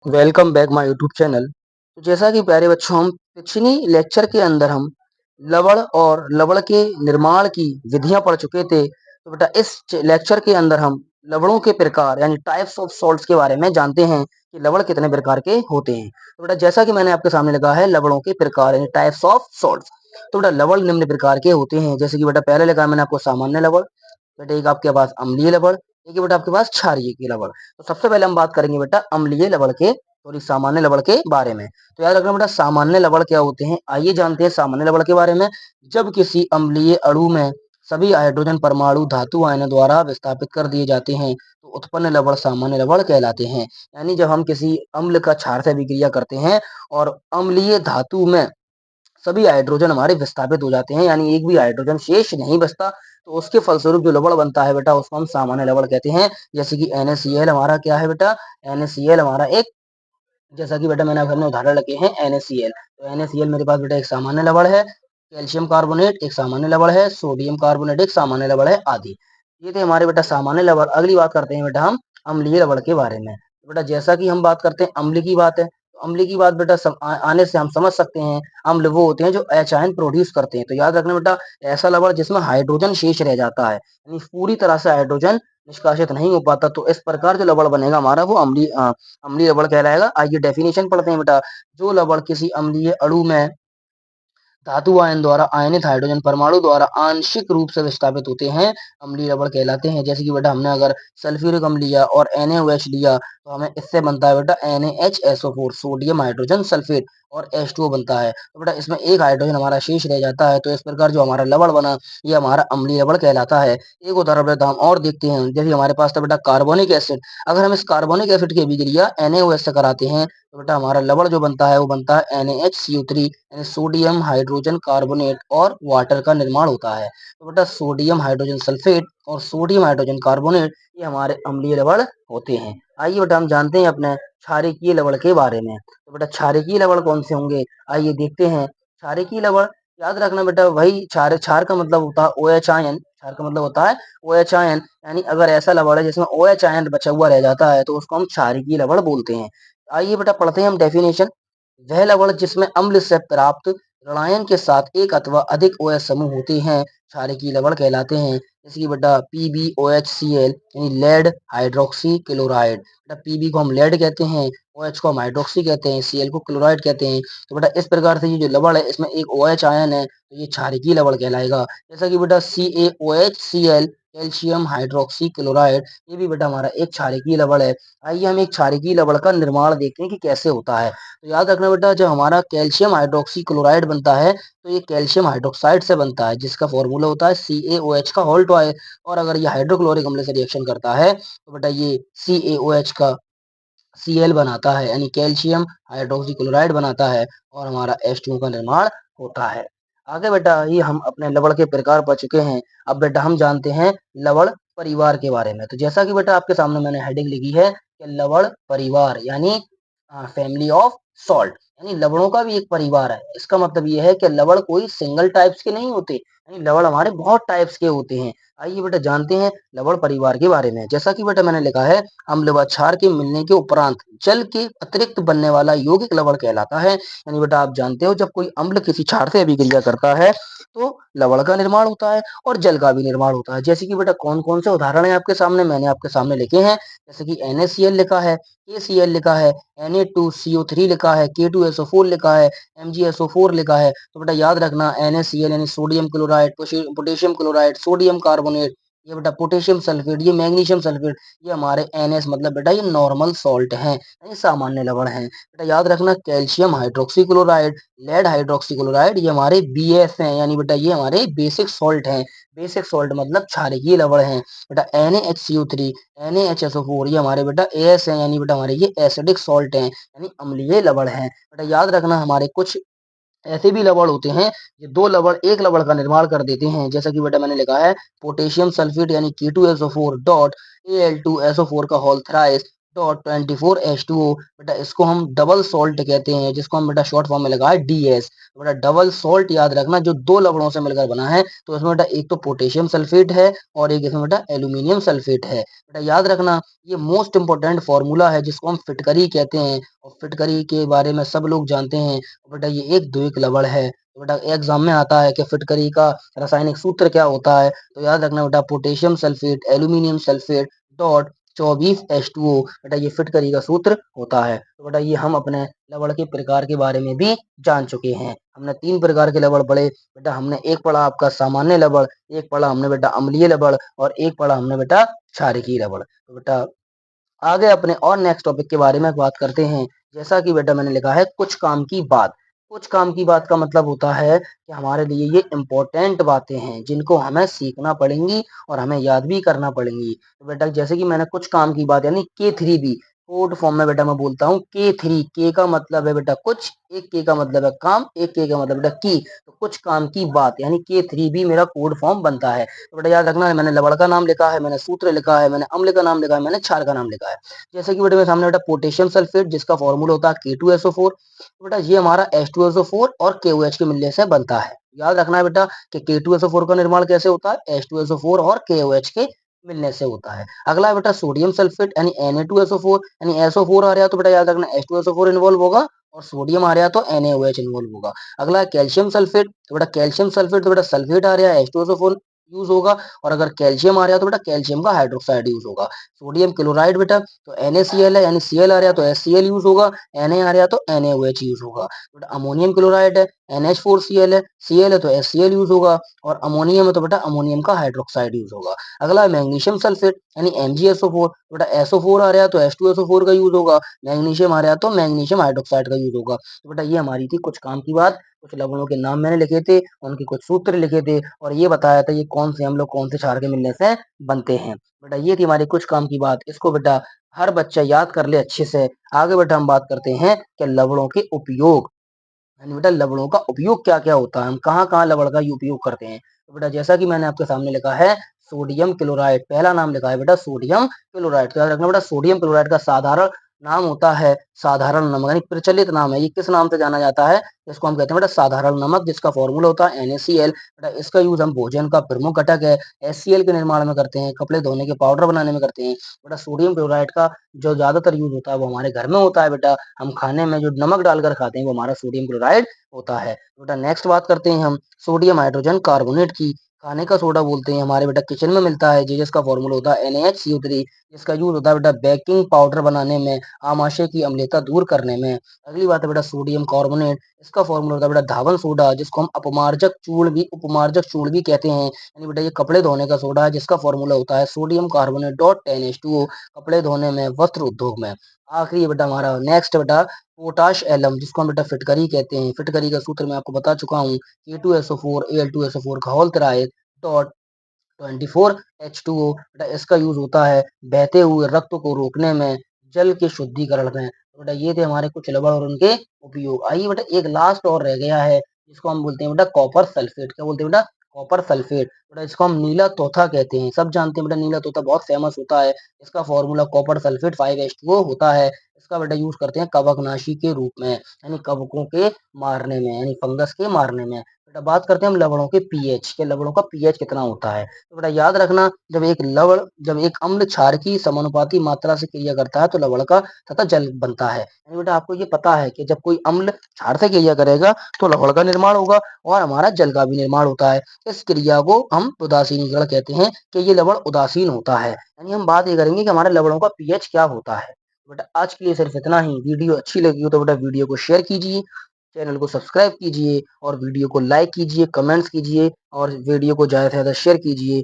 Welcome back my YouTube channel. तो जैसा कि प्यारे बच्चों, हम पिछली लेक्चर के अंदर हम लवण और लवण के निर्माण की विधियां पढ़ चुके थे। तो बेटा इस लेक्चर के अंदर हम लवणों के प्रकार यानी टाइप्स ऑफ सॉल्ट्स के बारे में जानते हैं कि लवण कितने प्रकार के होते हैं। तो बेटा जैसा कि मैंने आपके सामने लिखा है लवणों के प्रकार यानी टाइप्स ऑफ सॉल्ट्स। तो बेटा लवण निम्न प्रकार के होते हैं, जैसे कि बेटा पहले लिखा है मैंने आपको सामान्य लवण, बेटा एक आपके पास अम्लीय लवण, एक है बेटा आपके पास क्षारीय की लवण। तो सबसे पहले हम बात करेंगे बेटा अम्लीय लवण के सॉरी सामान्य लवण के बारे में। तो याद रखना बेटा सामान्य लवण क्या होते हैं, आइए जानते हैं सामान्य लवण के बारे में। जब किसी अम्लीय अणु में सभी हाइड्रोजन परमाणु धातु आयनों द्वारा विस्थापित कर दिए जाते हैं तो उत्पन्न लवण सामान्य लवण कहलाते हैं। यानी जब हम किसी अम्ल का क्षार से अभिक्रिया करते हैं और अम्लीय धातु में सभी हाइड्रोजन हमारे विस्थापित हो जाते हैं, यानी एक भी हाइड्रोजन शेष नहीं बचता, तो उसके फलस्वरूप जो लवण बनता है बेटा उसको हम सामान्य लवण कहते हैं। जैसे कि NaCl हमारा क्या है बेटा, NaCl हमारा एक, जैसा कि बेटा मैंने आपके उदाहरण रखे हैं NaCl। तो NaCl मेरे पास बेटा एक सामान्य लवण है, कैल्शियम कार्बोनेट एक सामान्य लवण है, सोडियम कार्बोनेट एक सामान्य लवण है आदि। ये थे हमारे बेटा सामान्य लवण। अगली बात करते हैं बेटा हम अम्लीय लवण के बारे में। तो बेटा जैसा कि हम बात करते हैं अम्ल की बात है, तो अम्ल की बात बेटा आने से हम समझ सकते हैं अम्ल वो होते हैं जो H आयन प्रोड्यूस करते हैं। तो याद रखना बेटा ऐसा लवण जिसमें हाइड्रोजन शेष रह जाता है, यानी पूरी तरह से हाइड्रोजन निष्कासित नहीं हो पाता, तो इस प्रकार जो लवण बनेगा हमारा वो अम्लीय लवण कहलाएगा। आइए डेफिनेशन पढ़ते हैं बेटा। जो लवण किसी अम्लीय अणु में धातु आयन द्वारा आयनित हाइड्रोजन परमाणु द्वारा आंशिक रूप से विस्थापित होते हैं अम्लीय लवण कहलाते हैं। जैसे कि बेटा हमने अगर सल्फ्यूरिक अम्ल लिया और NaOH लिया तो हमें इससे बनता है बेटा NaHSO4 सोडियम हाइड्रोजन सल्फेट और H2O बनता है। तो बेटा इसमें एक हाइड्रोजन हमारा शेष रह जाता है, तो इस प्रकार जो हमारा लवण बना ये हमारा अम्लीय लवण कहलाता है। एक उदाहरण बेटा हम और देखते हैं, जैसे हमारे पास था बेटा कार्बोनिक एसिड। अगर हम इस कार्बोनिक एसिड की अभिक्रिया NaOH से कराते हैं तो बेटा हमारा लवण जो बनता है वो बनता है NaHCO3 यानी सोडियम हाइड्रोजन कार्बोनेट और वाटर का निर्माण होता है। तो बेटा सोडियम हाइड्रोजन सल्फेट और सोडियम हाइड्रोजन कार्बोनेट ये हमारे अम्लीय लवण होते हैं। आइए बेटा हम जानते हैं अपने क्षारकीय लवण के बारे में। तो बेटा क्षारकीय लवण कौन से होंगे, आइए देखते हैं। क्षारकीय लवण याद रखना बेटा वही क्षार, क्षार का मतलब होता है OH आयन, क्षार का मतलब होता है OH आयन, यानी अगर ऐसा लवण है जिसमें OH आयन बचा हुआ रह जाता है तो उसको हम क्षारकीय लवण बोलते हैं। आइए बेटा पढ़ते हैं हम डेफिनेशन। वह लवण जिसमें अम्ल से प्राप्त ऋणायन के साथ एक अथवा अधिक OH समूह होते हैं क्षारकीय लवण कहलाते हैं। जैसे कि बेटा PbOHCl यानी लेड हाइड्रोक्सी क्लोराइड। बेटा Pb को हम लेड कहते हैं, OH को हम हाइड्रोक्सी कहते हैं, Cl को क्लोराइड कहते हैं। तो बेटा इस प्रकार से ये जो लवण है इसमें एक OH आयन है तो ये क्षारकीय लवण कहलाएगा। जैसा कि बेटा CaOHCl कैल्शियम हाइड्रोक्सी क्लोराइड, ये भी बेटा हमारा एक क्षारकीय लवण है। आइए हम एक क्षारकीय लवण का निर्माण देखते हैं कि कैसे होता है। तो याद रखना बेटा जब हमारा कैल्शियम हाइड्रोक्सी क्लोराइड बनता है तो ये कैल्शियम हाइड्रोक्साइड से बनता है, जिसका फॉर्मूला होता है CaOH का होल टॉय। और अगर ये हाइड्रोक्लोरिक अम्ल से रिएक्शन करता है तो बेटा ये CaOH का Cl बनाता है, यानी कैल्शियम हाइड्रोक्सी क्लोराइड बनाता है और हमारा H2O का निर्माण होता है। आगे बेटा ये हम अपने लवण के प्रकार पढ़ चुके हैं। अब बेटा हम जानते हैं लवण परिवार के बारे में। तो जैसा कि बेटा आपके सामने मैंने हेडिंग लिखी है कि लवण परिवार यानी फैमिली ऑफ सॉल्ट, यानी लवणों का भी एक परिवार है। इसका मतलब ये है कि लवण कोई सिंगल टाइप्स के नहीं होते, यानी लवण हमारे बहुत टाइप्स के होते हैं। आइए बेटा जानते हैं लवण परिवार के बारे में। जैसा कि बेटा मैंने लिखा है अम्ल व क्षार के मिलने के उपरांत जल के अतिरिक्त बनने वाला यौगिक लवण कहलाता है। यानी बेटा आप जानते हो जब कोई अम्ल किसी क्षार से अभिक्रिया करता है तो लवण का निर्माण होता है और जल का भी निर्माण होता है। जैसे कि बेटा कौन कौन से उदाहरण है आपके सामने, मैंने आपके सामने लिखे हैं। जैसे कि NaCl लिखा है, KCl लिखा है, Na2CO3 लिखा है, K2SO4 लिखा है, MgSO4 लिखा है। तो बेटा याद रखना NaCl यानी sodium chloride, potassium chloride, sodium carbonate, ये बेटा पोटेशियम सल्फेट, ये मैग्नीशियम सल्फेट, ये हमारे NS मतलब बेटा ये नॉर्मल सॉल्ट हैं, ये सामान्य लवण हैं। बेटा याद रखना calcium hydroxy chloride, lead hydroxy chloride, ये हमारे BS हैं, यानी बेटा ये हमारे बेसिक सॉल्ट हैं। बेसिक सॉल्ट मतलब क्षारकीय लवण हैं। बेटा NaHCO3, NaHSO4, ये हमारे बेटा AS हैं, यानी बेटा हमारे ये एसिडिक सॉल्ट हैं, यानी अम्लीय लवण हैं। बेटा याद रखना हमारे कुछ ऐसे भी लवण होते हैं ये दो लवण एक लवण का निर्माण कर देते हैं। जैसा कि बेटा मैंने लिखा है पोटेशियम सल्फेट यानी K2SO4 डॉट Al2SO4 का होल थ्राइस, डॉट 24H2O। बेटा इसको हम डबल सॉल्ट कहते हैं, जिसको हम बेटा शॉर्ट फॉर्म में लगा है DS। तो बेटा डबल सॉल्ट याद रखना, जो दो लवणों से मिलकर बना है। तो इसमें बेटा एक तो पोटेशियम सल्फेट है और एक इसमें बेटा एल्यूमिनियम सल्फेट है। बेटा याद रखना, ये मोस्ट इंपोर्टेंट फॉर्मूला है जिसको हम फिटकरी कहते हैं, और फिटकरी के बारे में सब लोग जानते हैं। और बेटा ये एक द्विक लवण है। तो बेटा एग्जाम में आता है कि फिटकरी का रासायनिक सूत्र क्या होता है। तो याद रखना बेटा, potassium sulphate aluminium sulphate dot 24H2O। बेटा ये फिटकरी का सूत्र होता है। तो बेटा ये हम अपने लवण के प्रकार के बारे में भी जान चुके हैं। हमने तीन प्रकार के लवण पढ़े। बेटा हमने एक पढ़ा आपका सामान्य लवण, एक पढ़ा हमने बेटा अम्लीय लवण, और एक पढ़ा हमने बेटा क्षारकीय लवण। तो बेटा आगे अपने और नेक्स्ट टॉपिक के बारे में बात करते हैं। जैसा कि बेटा मैंने लिखा है कुछ काम की बात। कुछ काम की बात का मतलब होता है कि हमारे लिए ये इम्पोर्टेंट बातें हैं जिनको हमें सीखना पड़ेंगी और हमें याद भी करना पड़ेंगी। तो बेटा जैसे कि मैंने कुछ काम की बात यानी K3B कोड फॉर्म में बेटा मैं बोलता हूँ K3। के का मतलब है बेटा कुछ, एक के का मतलब है काम, एक के का मतलब बेटा की। तो कुछ काम की बात यानी K3B मेरा कोड फॉर्म बनता है। तो बेटा याद रखना, मैंने लवण का नाम लिखा है, मैंने सूत्र लिखा है, मैंने अम्ल का नाम लिखा है, मैंने क्षार का नाम लिखा है। जैसे कि बेटा मेरे सामने बेटा पोटेशियम सल्फेट जिसका फॉर्मूला होता है K2SO4। तो बेटा ये हमारा H2SO4 और KOH के मिलने से बनता है। याद रखना है बेटा कि K2SO4 का निर्माण कैसे होता है, H2SO4 और KOH के मिलने से होता है। अगला है बेटा सोडियम सल्फेट यानी Na2SO4, यानी SO4 आ रहा है तो बेटा याद रखना H2SO4 इन्वॉल्व होगा, और सोडियम आ रहा है तो NaOH इन्वॉल्व होगा। अगला है कैल्शियम सल्फेट। तो बेटा कैल्शियम सल्फेट तो बेटा सल्फेट आ रहा है H2SO4 यूज होगा, और अगर कैल्शियम आ रहा है तो बेटा कैल्शियम का हाइड्रोक्साइड यूज होगा। सोडियम क्लोराइड बेटा तो NaCl है यानी Cl आ रहा है तो HCl यूज होगा, Na आ रहा है तो NaOH यूज होगा। बेटा अमोनियम क्लोराइड है NH4Cl है, Cl है तो HCl यूज होगा, और अमोनियम है तो बेटा अमोनियम का हाइड्रोक्साइड यूज होगा। अगला है मैग्नीशियम सल्फेट यानी MgSO4। बेटा SO4 आ रहा है तो H2SO4 का यूज होगा, मैग्नीशियम आ रहा है तो मैग्नीशियम हाइड्रोक्साइड का यूज होगा। तो बेटा ये हमारी थी कुछ काम की बात। कुछ लवणों के नाम मैंने लिखे थे, उनके कुछ सूत्र लिखे थे, और ये बताया था ये कौन से हम लोग कौन से क्षार के मिलने से बनते हैं। बेटा ये थी हमारी कुछ काम की बात। इसको बेटा हर बच्चा याद कर ले अच्छे से। आगे बेटा हम बात करते हैं कि लवणों के उपयोग, यानी बेटा लवणों का उपयोग क्या क्या होता है, हम कहाँ कहाँ लवण का उपयोग करते हैं। तो बेटा जैसा कि मैंने आपके सामने लिखा है सोडियम क्लोराइड, पहला नाम लिखा है बेटा सोडियम क्लोराइड। तो याद रखना बेटा सोडियम क्लोराइड का साधारण नाम होता है साधारण नमक, यानी प्रचलित नाम है। ये किस नाम से जाना जाता है, इसको हम कहते हैं बेटा साधारण नमक, जिसका फॉर्मूला होता है NaCl। बेटा इसका यूज हम भोजन का प्रमुख घटक है HCl के निर्माण में करते हैं, कपड़े धोने के पाउडर बनाने में करते हैं। बेटा सोडियम क्लोराइड का जो ज्यादातर यूज होता है वो हमारे घर में होता है। बेटा हम खाने में जो नमक डालकर खाते हैं वो हमारा सोडियम क्लोराइड होता है। बेटा नेक्स्ट बात करते हैं हम सोडियम हाइड्रोजन कार्बोनेट की। खाने का सोडा बोलते हैं, हमारे बेटा किचन में मिलता है, जिसका फॉर्मूला होता है NaHCO3। जिसका यूज होता है बेटा बेकिंग पाउडर बनाने में, आमाशय की अम्लता दूर करने में। अगली बात है बेटा सोडियम कार्बोनेट। इसका फॉर्मूला होता है बेटा धावन सोडा, जिसको हम उपमार्जक चूर्ण भी कहते हैं। यानी बेटा ये कपड़े धोने का सोडा है, जिसका फॉर्मूला होता है सोडियम कार्बोनेट डॉट 10H2O, कपड़े धोने में, वस्त्र उद्योग में। आखिरी बेटा हमारा नेक्स्ट बेटा पोटाश एलम, जिसको हम बेटा फिटकरी कहते हैं। फिटकरी का सूत्र मैं आपको बता चुका हूँ K2SO4 Al2SO4 का होल तराए डॉट 24H2O। बेटा इसका यूज होता है बहते हुए रक्त को रोकने में, जल के शुद्धिकरण में। तो बेटा ये थे हमारे कुछ लवण और उनके उपयोग। आइए बेटा एक लास्ट और रह गया है, जिसको हम बोलते हैं बेटा कॉपर सल्फेट। क्या बोलते हैं बेटा, कॉपर सल्फेट। बेटा इसको हम नीला तोता कहते हैं, सब जानते हैं बेटा नीला तोता बहुत फेमस होता है। इसका फॉर्मूला कॉपर सल्फेट 5H2O होता है। इसका बेटा यूज करते हैं कवकनाशी के रूप में, यानी कवकों के मारने में, यानी फंगस के मारने में। बेटा बात करते हैं हम लवणों के पीएच के, लवणों का पीएच कितना होता है। तो बेटा याद रखना, जब एक अम्ल क्षार की समानुपाती मात्रा से क्रिया करता है तो लवण का तथा जल बनता है। यानी बेटा आपको ये पता है कि जब कोई अम्ल क्षार से क्रिया करेगा तो लवण का निर्माण होगा और हमारा जल का भी निर्माण होता है। इस क्रिया को हम उदासीनीकरण कहते हैं कि ये लवण उदासीन होता है। यानी हम बात ये करेंगे कि हमारे लवणों का पीएच क्या होता है। बेटा आज के लिए सिर्फ इतना ही। वीडियो अच्छी लगी हो तो बेटा वीडियो को शेयर कीजिए, चैनल को सब्सक्राइब कीजिए, और वीडियो को लाइक कीजिए, कमेंट्स कीजिए, और वीडियो को ज़्यादा से ज़्यादा शेयर कीजिए।